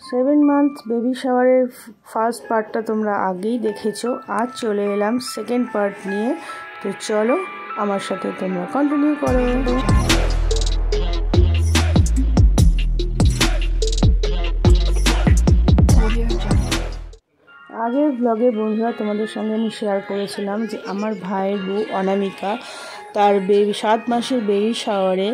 7 month baby শাওয়ারের first পার্টটা তোমরা আগেই দেখেছো। আজ চলে এলাম সেকেন্ড পার্ট নিয়ে। তো চলো আমার সাথে তোমরা কন্টিনিউ করো। আগের ব্লগে বন্ধুরা তোমাদের সঙ্গে আমি শেয়ার করেছিলাম যে আমার ভাইয়ের বউ অনামিকা তার 7 মাসের বেবি শাওয়ারে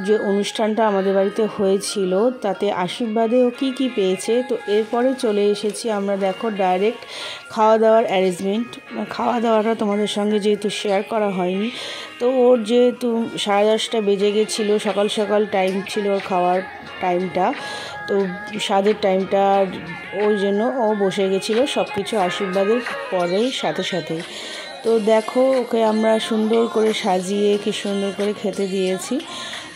যে অনুষ্ঠানটা আমাদের বাড়িতে হয়েছিল তাতে আশীর্বাদে ও কী কী পেয়েছে। তো এরপরে চলে এসেছি আমরা, দেখো ডাইরেক্ট খাওয়া দাওয়ার অ্যারেঞ্জমেন্ট। খাওয়া দাওয়াটা তোমাদের সঙ্গে যেহেতু শেয়ার করা হয়নি, তো ওর যেহেতু 10:30 বেজে গেছিলো, সকাল সকাল টাইম ছিল ওর খাওয়ার টাইমটা, তো স্বাদের টাইমটা, ওই জন্য ও বসে গেছিলো সব কিছু আশীর্বাদের পরেই সাথে সাথে। তো দেখো ওকে আমরা সুন্দর করে সাজিয়ে কি সুন্দর করে খেতে দিয়েছি।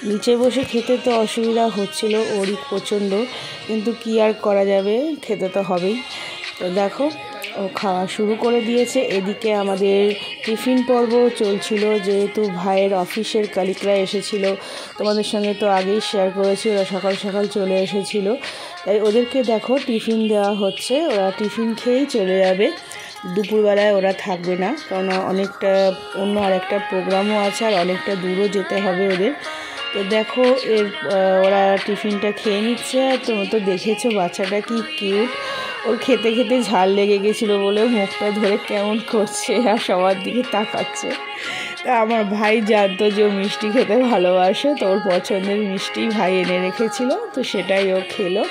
নিচে বসে খেতে তো অসুবিধা হচ্ছিল ওরই প্রচণ্ড, কিন্তু কি আর করা যাবে, খেতে তো হবেই। তো দেখো ও খাওয়া শুরু করে দিয়েছে। এদিকে আমাদের টিফিন পর্ব চলছিল, যেহেতু ভাইয়ের অফিসের কালিকরা এসেছিলো, তোমাদের সঙ্গে তো আগেই শেয়ার করেছি, ওরা সকাল সকাল চলে এসেছিলো, তাই ওদেরকে দেখো টিফিন দেওয়া হচ্ছে। ওরা টিফিন খেয়েই চলে যাবে, দুপুরবেলায় ওরা থাকবে না, কারণ অনেকটা অন্য আরেকটা প্রোগ্রামও আছে আর অনেকটা দূরও যেতে হবে ওদের। তো দেখো ওরা টিফিনটা খেয়ে নিচ্ছে। আর তোমরা তো দেখেছো বাচ্চাটা কি কিউট, ওর খেতে খেতে ঝাল লেগে গেছিলো বলে মুখটা ধরে কেমন করছে আর সবার দিকে তাকাচ্ছে। তা আমার ভাই জানতো যে ও মিষ্টি খেতে ভালোবাসে, তো ওর পছন্দের মিষ্টি ভাই এনে রেখেছিল, তো সেটাই ও খেলো।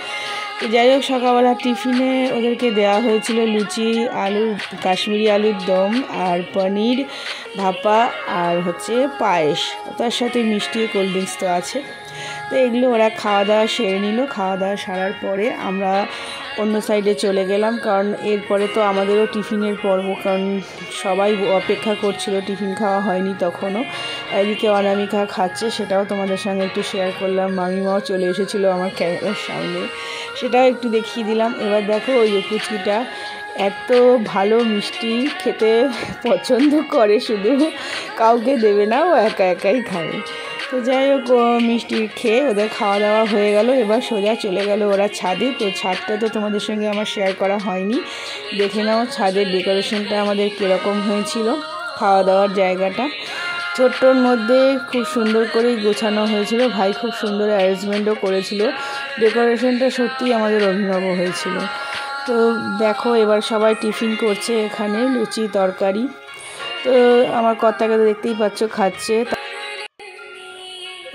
তো যাই হোক, সকালবেলা টিফিনে ওদেরকে দেওয়া হয়েছিল লুচি, কাশ্মীরি আলুর দম আর পনির ভাপা আর হচ্ছে পায়েস, তার সাথে মিষ্টি কোল্ড ড্রিঙ্কস তো আছে। তো এগুলো ওরা খাওয়া দাওয়া সেরে নিল। খাওয়া দাওয়া সারার পরে আমরা অন্য সাইডে চলে গেলাম, কারণ এরপরে তো আমাদেরও টিফিনের পর্ব, কারণ সবাই অপেক্ষা করছিল, টিফিন খাওয়া হয়নি তখনও। এদিকে অনামিকা খাচ্ছে, সেটাও তোমাদের সঙ্গে একটু শেয়ার করলাম। মামিমাও চলে এসেছিলো আমার ক্যামেরার সামনে, সেটাও একটু দেখিয়ে দিলাম। এবার দেখো ওই পুচকিটা এত ভালো মিষ্টি খেতে পছন্দ করে, শুধু কাউকে দেবে না, ও একা একাই খাবে। তো যাই হোক, মিষ্টি খেয়ে ওদের খাওয়া দাওয়া হয়ে গেল। এবার সোজা চলে গেল ওরা ছাদে। তো ছাদটা তো তোমাদের সঙ্গে আমার শেয়ার করা হয়নি, দেখে নাও ছাদের ডেকোরেশনটা আমাদের কীরকম হয়েছিল। খাওয়া দাওয়ার জায়গাটা ছোট্টর মধ্যে খুব সুন্দর করেই গোছানো হয়েছিল, ভাই খুব সুন্দর অ্যারেঞ্জমেন্টও করেছিল। ডেকোরেশনটা সত্যিই আমাদের অভিনব হয়েছিল। তো দেখো এবার সবাই টিফিন করছে এখানে, লুচি তরকারি। তো আমার কর্তাকে তো দেখতেই পাচ্ছ খাচ্ছে।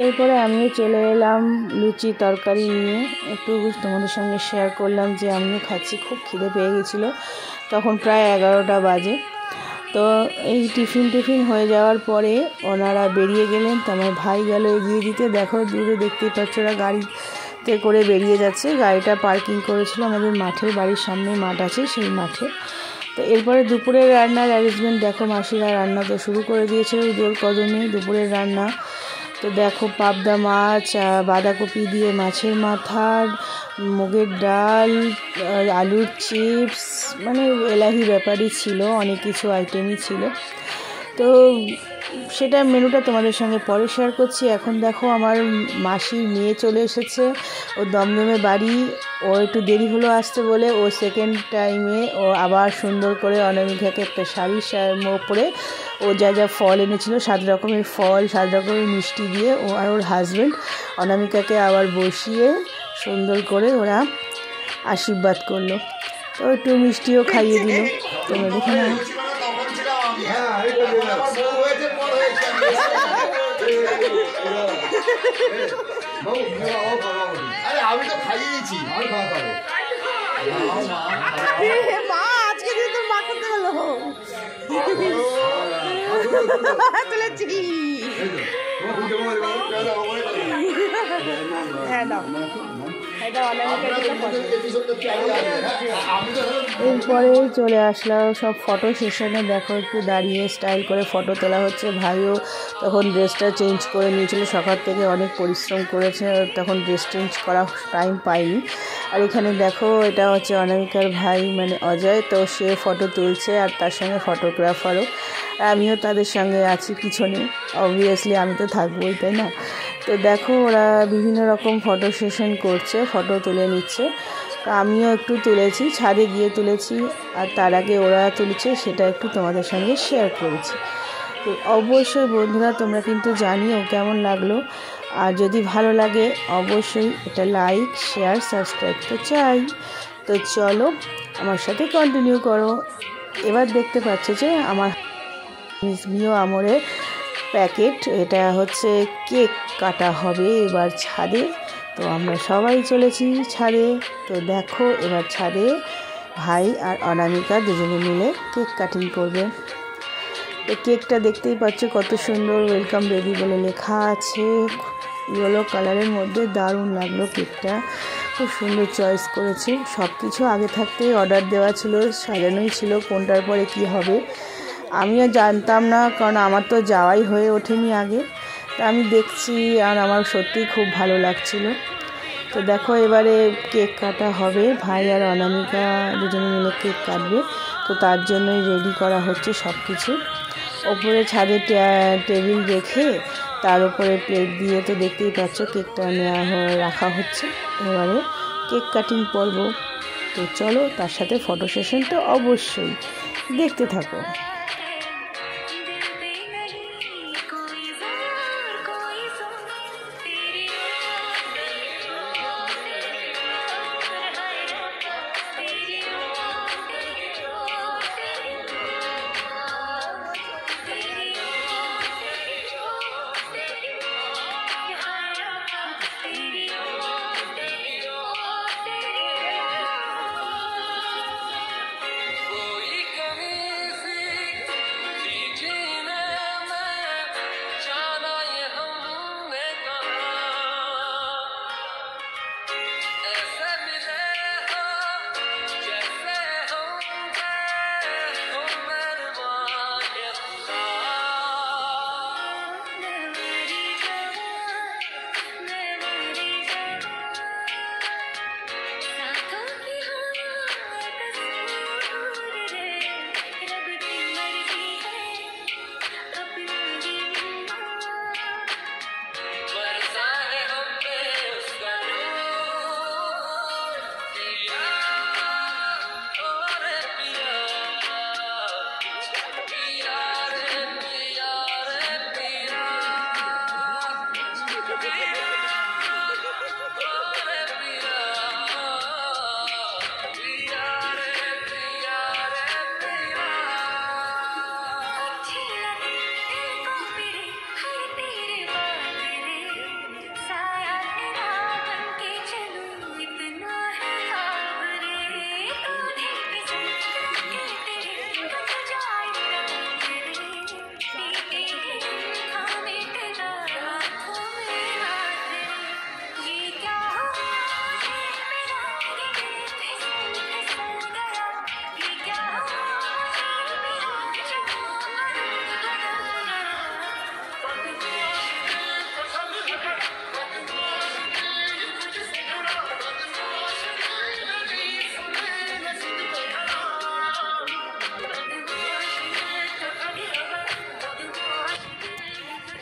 এরপরে আমিও চলে এলাম লুচি তরকারি নিয়ে, একটু তোমাদের সঙ্গে শেয়ার করলাম যে আমিও খাচ্ছি, খুব খিদে পেয়ে গেছিলো। তখন প্রায় 11টা বাজে। তো এই টিফিন হয়ে যাওয়ার পরে ওনারা বেরিয়ে গেলেন, তো আমার ভাই গেল এগিয়ে দিতে। দেখো দূরে দেখতেই পাচ্ছ ওরা গাড়িতে করে বেরিয়ে যাচ্ছে। গাড়িটা পার্কিং করেছিল আমাদের মাঠের, বাড়ির সামনে মাঠ আছে সেই মাঠে। তো এরপরে দুপুরের রান্নার অ্যারেঞ্জমেন্ট দেখো, মাসিরা রান্না তো শুরু করে দিয়েছে জোর কদমে দুপুরের রান্না। তো দেখো পাবদা মাছ, বাঁধাকপি দিয়ে মাছের মাথা, মুগের ডাল, আলুর চিপস, মানে এলাহি ব্যাপারই ছিল, অনেক কিছু আইটেমই ছিল। তো সেটা মেনুটা তোমাদের সঙ্গে পরে শেয়ার করছি। এখন দেখো আমার মাসির মেয়ে চলে এসেছে, ও দমদমে বাড়ি। ও একটু দেরি হলো আসতে বলে ও সেকেন্ড টাইমে ও আবার সুন্দর করে অনামিকাকে একটা শাড়ির ওপরে ও যা যা ফল এনেছিল, 7 রকমের ফল, 7 রকমের মিষ্টি দিয়ে ও আর ওর হাজব্যান্ড অনামিকাকে আবার বসিয়ে সুন্দর করে ওরা আশীর্বাদ করলো। তো একটু মিষ্টিও খাইয়ে দিল, তোমরা দেখে নাও। আমি তো খাইয়েছি, মা আজকে দিন তোর মা করতে গেল তুলেছি। হ্যাঁ দাও, এরপরে চলে আসলাম সব ফটো সেশনে। দেখো একটু দাঁড়িয়ে স্টাইল করে ফটো তোলা হচ্ছে। ভাইও তখন ড্রেসটা চেঞ্জ করে নিয়েছিল, সকাল থেকে অনেক পরিশ্রম করেছে, তখন ড্রেস চেঞ্জ করা টাইম পাইনি। আর এখানে দেখো এটা হচ্ছে অনামিকার ভাই মানে অজয়, তো সে ফটো তুলছে আর তার সঙ্গে ফটোগ্রাফারও। আমিও তাদের সঙ্গে আছি পিছনে, অবভিয়াসলি আমি তো থাকবোই, তাই না। তো দেখো ওরা বিভিন্ন রকম ফটো সেশন করছে, ফটো তুলে নিচ্ছে। আমিও একটু তুলেছি, ছাদে গিয়ে তুলেছি, আর তার আগে ওরা তুলেছে সেটা একটু তোমাদের সঙ্গে শেয়ার করেছি। তো অবশ্যই বন্ধুরা তোমরা কিন্তু জানিও কেমন লাগলো, আর যদি ভালো লাগে অবশ্যই এটা লাইক শেয়ার সাবস্ক্রাইব তো চাই। তো চলো আমার সাথে কন্টিনিউ করো। এবার দেখতে পাচ্ছ যে আমার মিও আমরের প্যাকেট, এটা হচ্ছে কেক কাটা হবে এবার ছাদে। তো আমরা সবাই চলেছি ছাদে। তো দেখো এবার ছাদে ভাই আর অনামিকা দুজনে মিলে কেক কাটিং করবে। তো কেকটা দেখতেই পাচ্ছ কত সুন্দর ওয়েলকাম বেবি বলে লেখা আছে, ইয়েলো কালারের মধ্যে। দারুণ লাগলো কেকটা, খুব সুন্দর চয়েস করেছে। সব কিছু আগে থাকতেই অর্ডার দেওয়া ছিল, সাজানোই ছিল কোনটার পরে কি হবে। আমিও জানতাম না, কারণ আমার তো যাওয়াই হয়ে ওঠেনি আগে। তা আমি দেখছি আর আমার সত্যিই খুব ভালো লাগছিল। তো দেখো এবারে কেক কাটা হবে, ভাই আর অনামিকা দুজনে মিলে কেক কাটবে। তো তার জন্যই রেডি করা হচ্ছে সব কিছু। ওপরে ছাদে টেবিল রেখে তার উপরে প্লেট দিয়ে তো দেখতেই পাচ্ছ কেকটা রাখা হচ্ছে। এবারে কেক কাটিং পর্ব। তো চলো তার সাথে ফটো সেশন তো অবশ্যই দেখতে থাকো।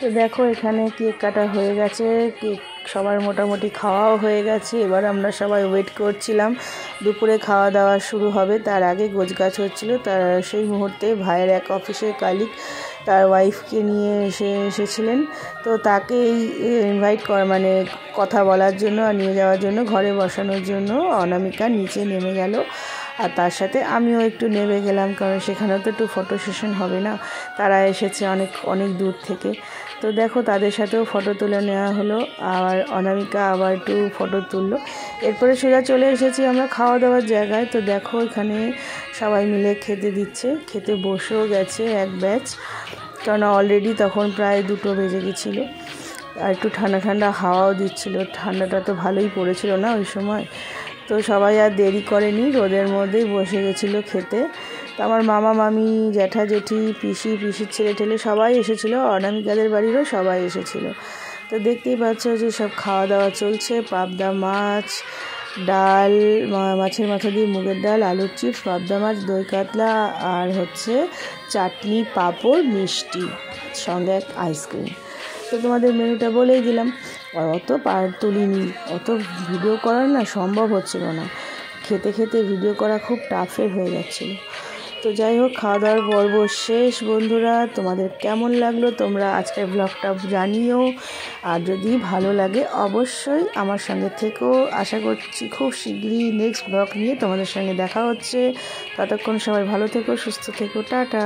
তো দেখো এখানে কেক কাটা হয়ে গেছে, কেক সবার মোটামুটি খাওয়াও হয়ে গেছে। এবার আমরা সবাই ওয়েট করছিলাম দুপুরে খাওয়া দাওয়া শুরু হবে, তার আগে গোছগাছ হচ্ছিলো। তার সেই মুহূর্তে ভাইয়ের এক অফিসের কালিগ তার ওয়াইফকে নিয়ে এসেছিলেন। তো তাকেই ইনভাইট মানে কথা বলার জন্য আর নিয়ে যাওয়ার জন্য, ঘরে বসানোর জন্য অনামিকা নিচে নেমে গেল। আর তার সাথে আমিও একটু নেমে গেলাম, কারণ সেখানেও তো একটু ফটো সেশন হবে না, তারা এসেছে অনেক দূর থেকে। তো দেখো তাদের সাথেও ফটো তুলে নেওয়া হলো, আর অনামিকা আবার একটু ফটো তুললো। এরপরে সোজা চলে এসেছি আমরা খাওয়া দাওয়ার জায়গায়। তো দেখো এখানে সবাই মিলে খেতে দিচ্ছে, খেতে বসেও গেছে এক ব্যাচ, কারণ অলরেডি তখন প্রায় 2টো বেজে গেছিলো। আর একটু ঠান্ডা ঠান্ডা হাওয়াও দিচ্ছিলো, ঠান্ডাটা তো ভালোই পড়েছিল না ওই সময়। তো সবাই আর দেরি করেনি, রোদের মধ্যেই বসে গেছিলো খেতে। তো আমার মামা মামি জ্যাঠা জেঠি পিসির ছেলে টেলে সবাই এসেছিলো, অনামিকাদের বাড়িরও সবাই এসেছিলো। তো দেখতেই পাচ্ছ যে সব খাওয়া দাওয়া চলছে, পাবদা মাছ, ডাল, মাছের মাথা দিয়ে মুগের ডাল, আলুর চিপস, পাবদা মাছ, দই কাতলা, আর হচ্ছে চাটনি, পাঁপড়, মিষ্টি, সঙ্গে এক আইসক্রিম। তো তোমাদের মেনুটা বলেই দিলাম। আর অত তুলিনি, অত ভিডিও করা না সম্ভব হচ্ছিল না, খেতে খেতে ভিডিও করা খুব টাফের হয়ে যাচ্ছিলো। তো যাই হোক, খাওয়া দাওয়ার পর্ব শেষ। বন্ধুরা, তোমাদের কেমন লাগলো তোমরা আজকের ব্লগটা জানিও। আর যদি ভালো লাগে অবশ্যই আমার সঙ্গে থেকো। আশা করছি খুব শীঘ্রই নেক্সট ব্লগ নিয়ে তোমাদের সঙ্গে দেখা হচ্ছে। ততক্ষণ সবাই ভালো থেকো, সুস্থ থেকো, টাটা।